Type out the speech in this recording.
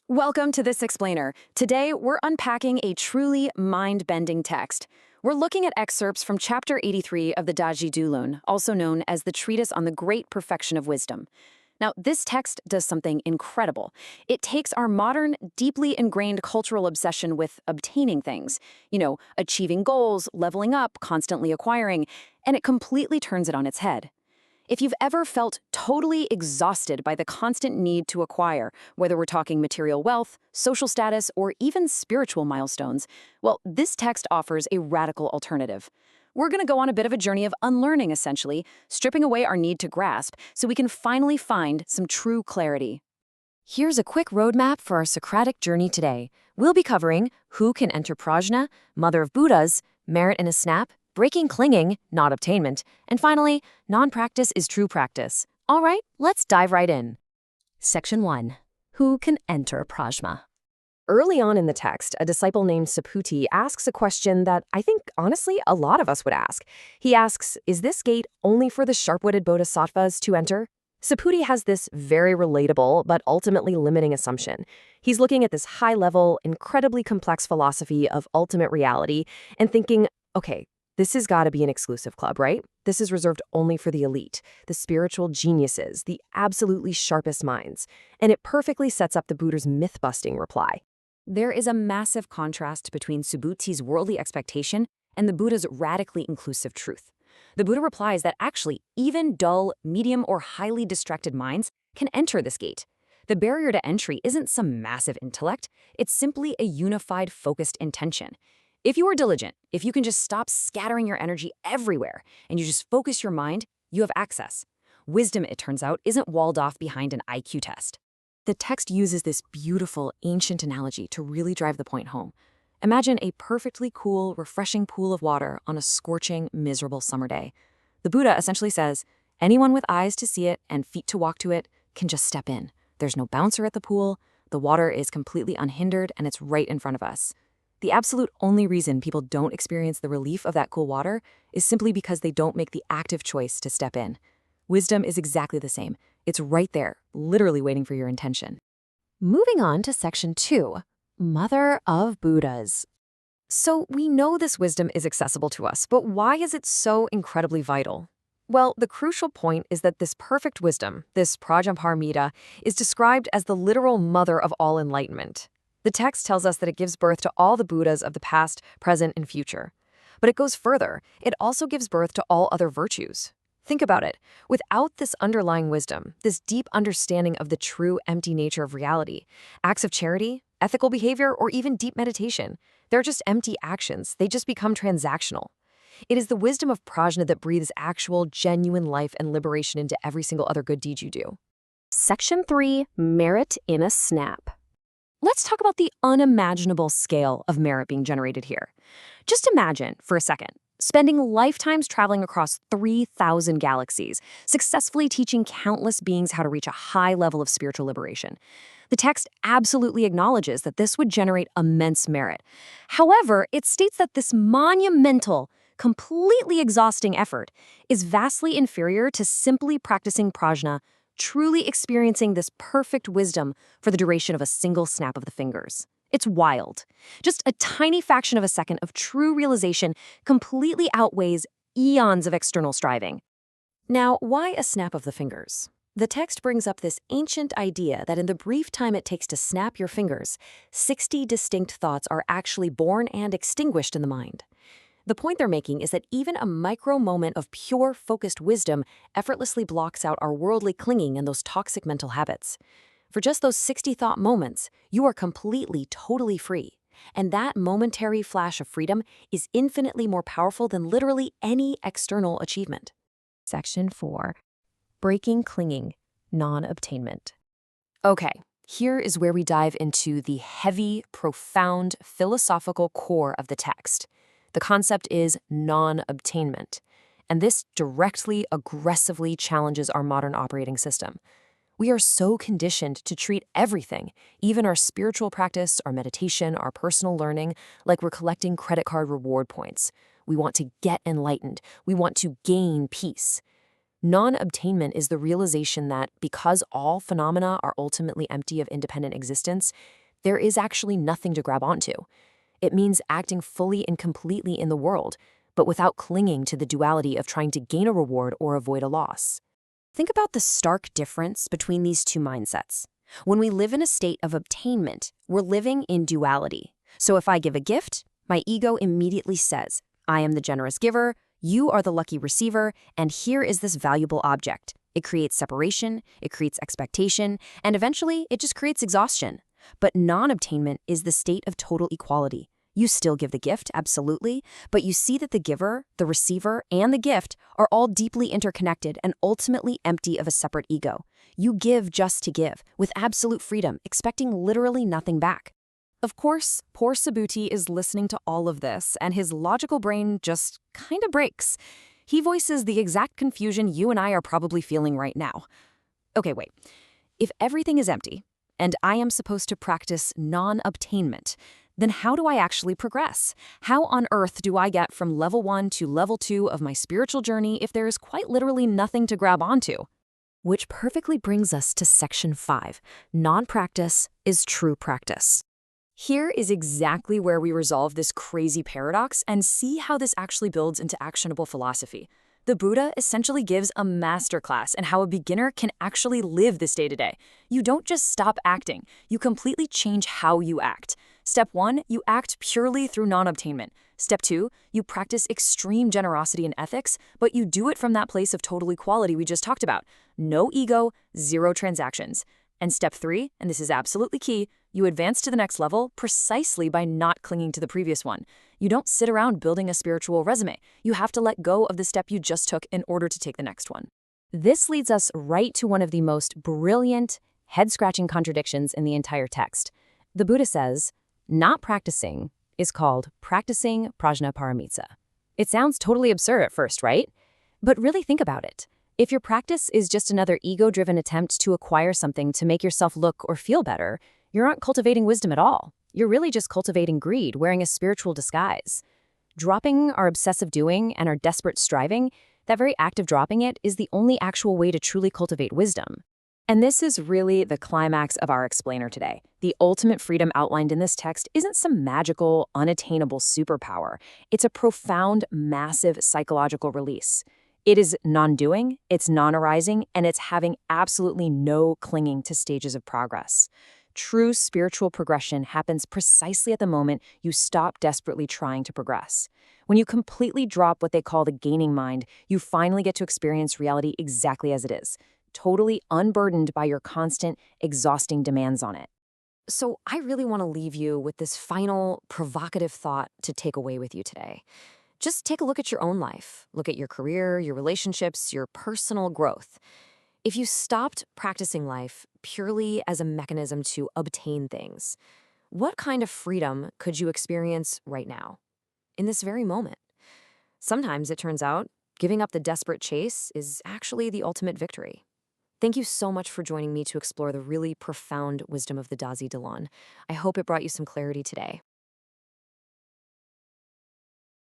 Welcome to This Explainer. Today, we're unpacking a truly mind-bending text. We're looking at excerpts from Chapter 83 of the Daji Dulun, also known as the Treatise on the Great Perfection of Wisdom. Now, this text does something incredible. It takes our modern, deeply ingrained cultural obsession with obtaining things, achieving goals, leveling up, constantly acquiring, and it completely turns it on its head. If you've ever felt totally exhausted by the constant need to acquire, whether we're talking material wealth, social status, or even spiritual milestones, well, this text offers a radical alternative. We're going to go on a bit of a journey of unlearning, essentially, stripping away our need to grasp so we can finally find some true clarity. Here's a quick roadmap for our Socratic journey today. We'll be covering who can enter Prajna, mother of Buddhas, merit in a snap, breaking clinging, not obtainment, and finally, non-practice is true practice. All right, let's dive right in. Section 1. Who can enter Prajna? Early on in the text, a disciple named Saputi asks a question that I think, honestly, a lot of us would ask. He asks, is this gate only for the sharp-witted bodhisattvas to enter? Saputi has this very relatable but ultimately limiting assumption. He's looking at this high-level, incredibly complex philosophy of ultimate reality and thinking, okay, this has got to be an exclusive club, right? This is reserved only for the elite, the spiritual geniuses, the absolutely sharpest minds. And it perfectly sets up the Buddha's myth-busting reply. There is a massive contrast between Subuti's worldly expectation and the Buddha's radically inclusive truth. The Buddha replies that actually, even dull, medium, or highly distracted minds can enter this gate. The barrier to entry isn't some massive intellect, it's simply a unified, focused intention. If you are diligent, if you can just stop scattering your energy everywhere and you just focus your mind, you have access. Wisdom, it turns out, isn't walled off behind an IQ test. The text uses this beautiful, ancient analogy to really drive the point home. Imagine a perfectly cool, refreshing pool of water on a scorching, miserable summer day. The Buddha essentially says, anyone with eyes to see it and feet to walk to it can just step in. There's no bouncer at the pool, the water is completely unhindered, and it's right in front of us. The absolute only reason people don't experience the relief of that cool water is simply because they don't make the active choice to step in. Wisdom is exactly the same. It's right there, literally waiting for your intention. Moving on to Section 2. Mother of Buddhas. So we know this wisdom is accessible to us, but why is it so incredibly vital? Well, the crucial point is that this perfect wisdom, this Prajnaparamita, is described as the literal mother of all enlightenment. The text tells us that it gives birth to all the Buddhas of the past, present, and future. But it goes further. It also gives birth to all other virtues. Think about it. Without this underlying wisdom, this deep understanding of the true empty nature of reality, acts of charity, ethical behavior, or even deep meditation, they're just empty actions. They just become transactional. It is the wisdom of Prajna that breathes actual, genuine life and liberation into every single other good deed you do. Section 3. Merit in a snap. Let's talk about the unimaginable scale of merit being generated here. Just imagine, for a second, spending lifetimes traveling across 3,000 galaxies, successfully teaching countless beings how to reach a high level of spiritual liberation. The text absolutely acknowledges that this would generate immense merit. However, it states that this monumental, completely exhausting effort is vastly inferior to simply practicing prajna, truly experiencing this perfect wisdom for the duration of a single snap of the fingers. It's wild. Just a tiny fraction of a second of true realization completely outweighs eons of external striving. Now, why a snap of the fingers? The text brings up this ancient idea that in the brief time it takes to snap your fingers, 60 distinct thoughts are actually born and extinguished in the mind. The point they're making is that even a micro moment of pure, focused wisdom effortlessly blocks out our worldly clinging and those toxic mental habits. For just those 60 thought moments, you are completely, totally free. And that momentary flash of freedom is infinitely more powerful than literally any external achievement. Section 4. Breaking clinging, non-obtainment. Okay, here is where we dive into the heavy, profound, philosophical core of the text. The concept is non-obtainment, and this directly, aggressively challenges our modern operating system. We are so conditioned to treat everything, even our spiritual practice, our meditation, our personal learning, like we're collecting credit card reward points. We want to get enlightened. We want to gain peace. Non-obtainment is the realization that because all phenomena are ultimately empty of independent existence, there is actually nothing to grab onto. It means acting fully and completely in the world, but without clinging to the duality of trying to gain a reward or avoid a loss. Think about the stark difference between these two mindsets. When we live in a state of obtainment, we're living in duality. So if I give a gift, my ego immediately says, I am the generous giver, you are the lucky receiver, and here is this valuable object. It creates separation, it creates expectation, and eventually it just creates exhaustion. But non-obtainment is the state of total equality. You still give the gift, absolutely, but you see that the giver, the receiver, and the gift are all deeply interconnected and ultimately empty of a separate ego. You give just to give, with absolute freedom, expecting literally nothing back. Of course, poor Subhuti is listening to all of this, and his logical brain just kind of breaks. He voices the exact confusion you and I are probably feeling right now. Okay, wait. If everything is empty, and I am supposed to practice non-obtainment, then how do I actually progress? How on earth do I get from level 1 to level 2 of my spiritual journey if there is quite literally nothing to grab onto? Which perfectly brings us to section 5. Non-practice is true practice. Here is exactly where we resolve this crazy paradox and see how this actually builds into actionable philosophy. The Buddha essentially gives a masterclass in how a beginner can actually live this day-to-day. You don't just stop acting, you completely change how you act. Step 1, you act purely through non-obtainment. Step 2, you practice extreme generosity and ethics, but you do it from that place of total equality we just talked about. No ego, zero transactions. And step 3, and this is absolutely key, you advance to the next level precisely by not clinging to the previous one. You don't sit around building a spiritual resume. You have to let go of the step you just took in order to take the next one. This leads us right to one of the most brilliant, head-scratching contradictions in the entire text. The Buddha says, not practicing is called practicing prajnaparamita. It sounds totally absurd at first, right? But really think about it. If your practice is just another ego-driven attempt to acquire something to make yourself look or feel better, you aren't cultivating wisdom at all. You're really just cultivating greed, wearing a spiritual disguise. Dropping our obsessive doing and our desperate striving, that very act of dropping it is the only actual way to truly cultivate wisdom. And this is really the climax of our explainer today. The ultimate freedom outlined in this text isn't some magical, unattainable superpower. It's a profound, massive psychological release. It is non-doing, it's non-arising, and it's having absolutely no clinging to stages of progress. True spiritual progression happens precisely at the moment you stop desperately trying to progress. When you completely drop what they call the gaining mind, you finally get to experience reality exactly as it is, totally unburdened by your constant, exhausting demands on it. So I really want to leave you with this final, provocative thought to take away with you today. Just take a look at your own life. Look at your career, your relationships, your personal growth. If you stopped practicing life purely as a mechanism to obtain things, what kind of freedom could you experience right now, in this very moment? Sometimes it turns out giving up the desperate chase is actually the ultimate victory. Thank you so much for joining me to explore the really profound wisdom of the Dazi Dilan. I hope it brought you some clarity today.